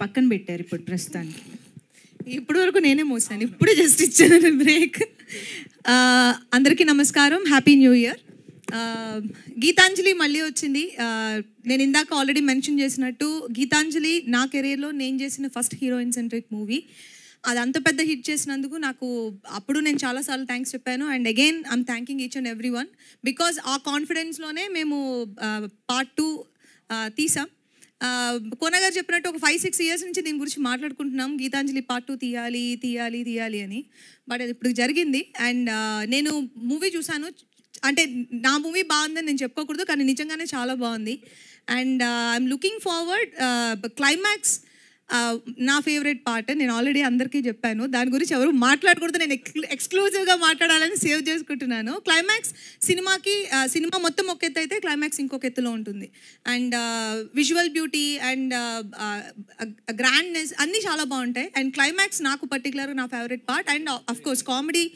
పక్కన పెట్టారు ఇప్పుడు ప్రస్తుతానికి. ఇప్పటి వరకు నేనే మోసాను, ఇప్పుడే జస్ట్ ఇచ్చాను బ్రేక్. అందరికీ నమస్కారం, హ్యాపీ న్యూ ఇయర్. గీతాంజలి మళ్ళీ వచ్చింది. నేను ఇందాక ఆల్రెడీ మెన్షన్ చేసినట్టు గీతాంజలి నా కెరీర్లో నేను చేసిన ఫస్ట్ హీరోయిన్ సెంట్రిక్ మూవీ. అది అంత పెద్ద హిట్ చేసినందుకు నాకు అప్పుడు నేను చాలాసార్లు థ్యాంక్స్ చెప్పాను. And again I'm thanking each and every one, because ఆ కాన్ఫిడెన్స్లోనే మేము పార్ట్ 2 తీసాం. కోన గారు చెప్పినట్టు ఒక 5-6 ఇయర్స్ నుంచి దీని గురించి మాట్లాడుకుంటున్నాం, గీతాంజలి పార్ట్ 2 తీయాలి అని. బట్ అది ఇప్పుడు జరిగింది. అండ్ నేను మూవీ చూశాను, అంటే నా మూవీ బాగుందని నేను చెప్పుకోకూడదు, కానీ నిజంగానే చాలా బాగుంది. And I'm looking forward. Climax నా ఫేవరెట్ పార్ట్. నేను ఆల్రెడీ అందరికీ చెప్పాను, దాని గురించి ఎవరు మాట్లాడకూడదు, నేను ఎక్స్క్లూజివ్గా మాట్లాడాలని సేవ్ చేసుకుంటున్నాను. క్లైమాక్స్ సినిమా మొత్తం ఒక ఎత్తు అయితే క్లైమాక్స్ ఇంకొక ఎత్తులో ఉంటుంది. And visual beauty and grandness అన్నీ చాలా బాగుంటాయి. అండ్ క్లైమాక్స్ నాకు పర్టికులర్గా నా favourite part. And of course comedy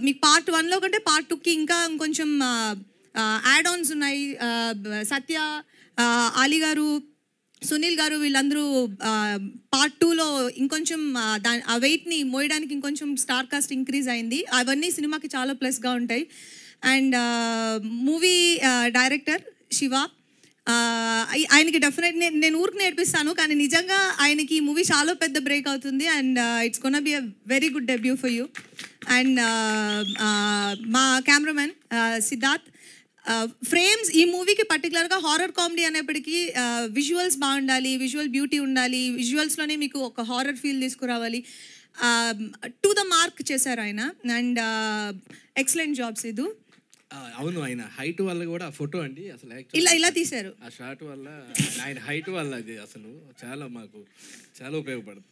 మీకు పార్ట్ 1లో కంటే పార్ట్ 2కి ఇంకా ఇంకొంచెం యాడ్ ఆన్స్ ఉన్నాయి. సత్య, ఆలీ గారు, సునీల్ గారు వీళ్ళందరూ పార్ట్ 2లో ఇంకొంచెం ఆ వెయిట్ని మోయడానికి ఇంకొంచెం స్టార్ కాస్ట్ ఇంక్రీజ్ అయింది. అవన్నీ సినిమాకి చాలా ప్లస్గా ఉంటాయి. అండ్ మూవీ డైరెక్టర్ శివ, ఆయనకి డెఫినెట్ నేను ఊరికి నేర్పిస్తాను, కానీ నిజంగా ఆయనకి ఈ మూవీ చాలా పెద్ద బ్రేక్ అవుతుంది. And it's gonna be a very good debut for you. And మా కెమెరామెన్ సిద్ధార్థ్. ఫ్రేమ్స్ ఈ మూవీకి పర్టికులర్గా హారర్ కామెడీ అనేప్పటికీ విజువల్స్ బాగుండాలి, విజువల్ బ్యూటీ ఉండాలి, విజువల్స్లోనే మీకు ఒక హారర్ ఫీల్ తీసుకురావాలి. టు ద మార్క్ చేశారు ఆయన. అండ్ ఎక్సలెంట్ జాబ్స్ ఇది. అవును, ఆయన హైట్ వల్ల కూడా ఆ ఫోటో అండి అసలు ఇలా తీశారు. ఆ షాట్ వల్ల, ఆయన హైట్ వల్ల అది అసలు మాకు చాలా ఉపయోగపడుతుంది.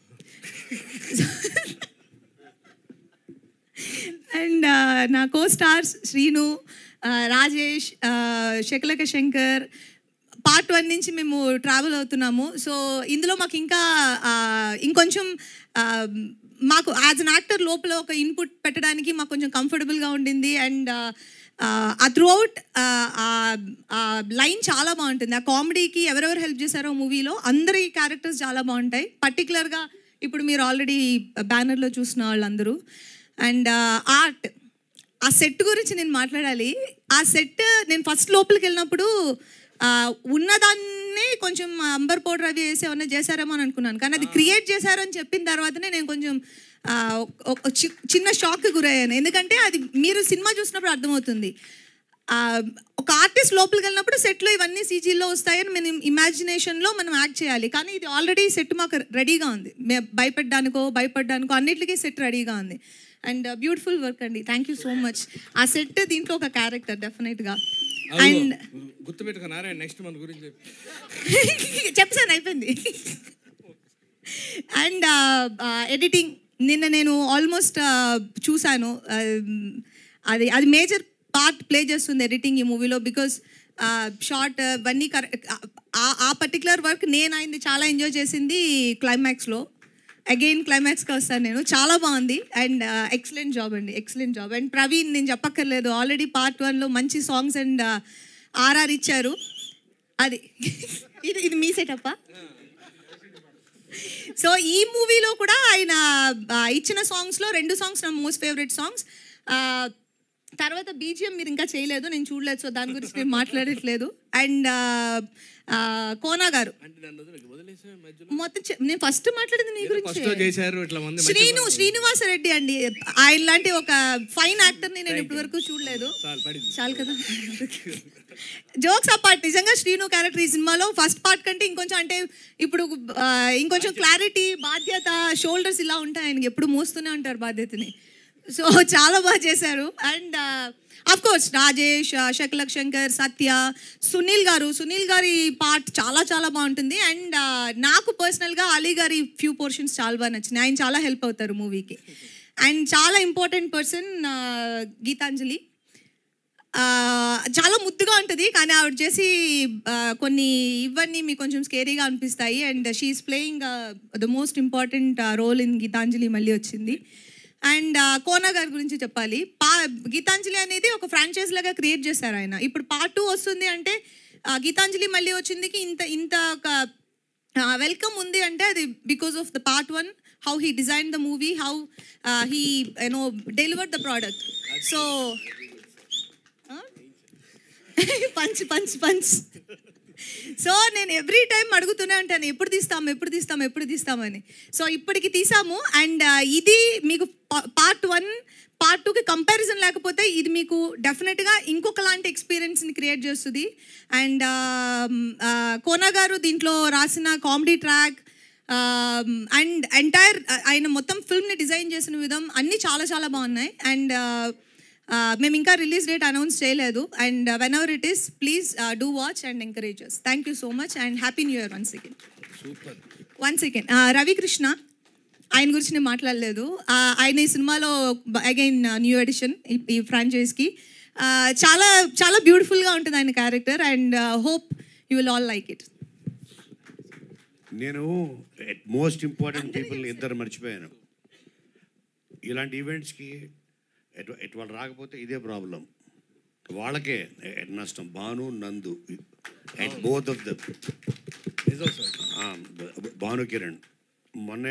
అండ్ నా కో స్టార్స్ శ్రీను, రాజేష్, శకలక శంకర్. పార్ట్ 1 నుంచి మేము ట్రావెల్ అవుతున్నాము. సో ఇందులో మాకు ఇంకా ఇంకొంచెం మాకు యాజ్ అన్ యాక్టర్ లోపల ఒక ఇన్పుట్ పెట్టడానికి మాకు కొంచెం కంఫర్టబుల్గా ఉండింది. అండ్ ఆ త్రూఅవుట్ లైన్ చాలా బాగుంటుంది. ఆ కామెడీకి ఎవరెవరు హెల్ప్ చేశారో మూవీలో అందరి క్యారెక్టర్స్ చాలా బాగుంటాయి. పర్టికులర్గా ఇప్పుడు మీరు ఆల్రెడీ బ్యానర్లో చూసిన వాళ్ళందరూ. అండ్ ఆర్ట్, ఆ సెట్ గురించి నేను మాట్లాడాలి. ఆ సెట్ నేను ఫస్ట్ లోపలికి వెళ్ళినప్పుడు ఉన్నదాన్నే కొంచెం అంబర్ పౌడర్ అవి వేసి ఏమన్నా చేశారేమో అని అనుకున్నాను, కానీ అది క్రియేట్ చేశారని చెప్పిన తర్వాతనే నేను కొంచెం చిన్న షాక్కి గురయ్యాను. ఎందుకంటే అది మీరు సినిమా చూసినప్పుడు అర్థమవుతుంది. ఒక ఆర్టిస్ట్ లోపలికి వెళ్ళినప్పుడు సెట్లో ఇవన్నీ సీజీలో వస్తాయని మనం ఇమాజినేషన్లో మనం యాక్ట్ చేయాలి, కానీ ఇది ఆల్రెడీ సెట్ మాకు రెడీగా ఉంది. భయపడ్డానికో అన్నిటికీ సెట్ రెడీగా ఉంది. అండ్ బ్యూటిఫుల్ వర్క్ అండి, థ్యాంక్ యూ సో మచ్. ఆ సెట్ దీంట్లో ఒక క్యారెక్టర్ డెఫినెట్గా. అండ్ గుర్తుపెట్టుకున్నారా నెక్స్ట్ మంత్ గురించి చెప్పాను, అయిపోయింది. అండ్ ఎడిటింగ్ నిన్న నేను ఆల్మోస్ట్ చూశాను. అది మేజర్ పార్ట్ ప్లే చేస్తుంది ఎడిటింగ్ ఈ మూవీలో. బికాజ్ షార్ట్ ఇవన్నీ ఆ పర్టికులర్ వర్క్ నేను అయింది చాలా ఎంజాయ్ చేసింది క్లైమాక్స్లో. అగైన్ క్లైమాక్స్కి వస్తాను నేను, చాలా బాగుంది. అండ్ ఎక్సలెంట్ జాబ్ అండి, ఎక్సలెంట్ జాబ్. అండ్ ప్రవీణ్ నేను చెప్పక్కర్లేదు, ఆల్రెడీ పార్ట్ 1లో మంచి సాంగ్స్ అండ్ ఆర్ఆర్ ఇచ్చారు. అది ఇది మీ సెటప్పా? సో ఈ మూవీలో కూడా ఆయన ఇచ్చిన సాంగ్స్లో 2 సాంగ్స్ నా మోస్ట్ ఫేవరెట్ సాంగ్స్. తర్వాత బీజిఎం మీరు ఇంకా చేయలేదు, నేను చూడలేదు, సో దాని గురించి నేను మాట్లాడట్లేదు. అండ్ కోనా గారు మొత్తం నేను ఫస్ట్ మాట్లాడింది నీ గురించి. శ్రీనివాస రెడ్డి అండి, ఆయన లాంటి ఒక ఫైన్ యాక్టర్ని నేను ఇప్పటి వరకు చూడలేదు. చాలు కదా, జోక్స్ అపార్ట్. నిజంగా శ్రీను క్యారెక్టర్ ఈ సినిమాలో ఫస్ట్ పార్ట్ కంటే ఇంకొంచెం, అంటే ఇప్పుడు ఇంకొంచెం క్లారిటీ, బాధ్యత, షోల్డర్స్ ఇలా ఉంటాయి ఆయనకి, ఎప్పుడు మోస్తూనే ఉంటారు బాధ్యతని. సో చాలా బాగా చేశారు. And of course Rajesh, Shakalaka Shankar, Satya, Sunil గారి పార్ట్ చాలా చాలా బాగుంటుంది. అండ్ నాకు పర్సనల్గా అలీ గారి ఫ్యూ పోర్షన్స్ చాలా బాగా నచ్చినాయి. ఆయన చాలా హెల్ప్ అవుతారు మూవీకి. అండ్ చాలా ఇంపార్టెంట్ పర్సన్ గీతాంజలి. చాలా ముద్దుగా ఉంటుంది, కానీ ఆవిడ చేసి కొన్ని ఇవన్నీ మీకు కొంచెం స్కేరీగా అనిపిస్తాయి. And she's playing the most important role in Geethanjali మళ్ళీ వచ్చింది. అండ్ కోనా గారి గురించి చెప్పాలి. గీతాంజలి అనేది ఒక ఫ్రాంచైజ్ లాగా క్రియేట్ చేశారు ఆయన. ఇప్పుడు పార్ట్ 2 వస్తుంది అంటే గీతాంజలి మళ్ళీ వచ్చిందికి ఇంత ఒక వెల్కమ్ ఉంది అంటే అది because of the part 1, how he design the movie, how he delivered the product. So punch punch punch. So నేను ఎవ్రీ టైం అడుగుతూనే ఉంటాను, ఎప్పుడు తీస్తామని. సో ఇప్పటికి తీసాము. అండ్ ఇది మీకు పార్ట్ 1, పార్ట్ 2కి కంపారిజన్ లేకపోతే ఇది మీకు డెఫినెట్గా ఇంకొక లాంటి ఎక్స్పీరియన్స్ని క్రియేట్ చేస్తుంది. అండ్ కోనా గారు దీంట్లో రాసిన కామెడీ ట్రాక్ అండ్ ఎంటైర్ ఆయన మొత్తం ఫిల్మ్ని డిజైన్ చేసిన విధం అన్నీ చాలా చాలా బాగున్నాయి. అండ్ మేము ఇంకా రిలీజ్ డేట్ అనౌన్స్ చేయలేదు. And when ever it is, please do watch and encourage us. Thank you so much and happy new year once again. Super. Ravikrishna, ఆయన గురించి నేను మాట్లాడలేదు. ఆయన ఈ సినిమాలో అగైన్ న్యూ ఎడిషన్ ఈ ఫ్రాంచైజ్కి. చాలా చాలా బ్యూటిఫుల్గా ఉంటుంది ఆయన character. And hope you will all like it. నేను మోస్ట్ ఇంపార్టెంట్ పీపుల్ ఇద్దరు మర్చిపోయాను. ఇలాంటి ఈవెంట్స్కి ఎటు వాళ్ళు రాకపోతే ఇదే ప్రాబ్లం, వాళ్ళకే నష్టం. భాను, నందు, బోత్ ఆఫ్ ద నిజం సార్. భాను కిరణ్ మొన్న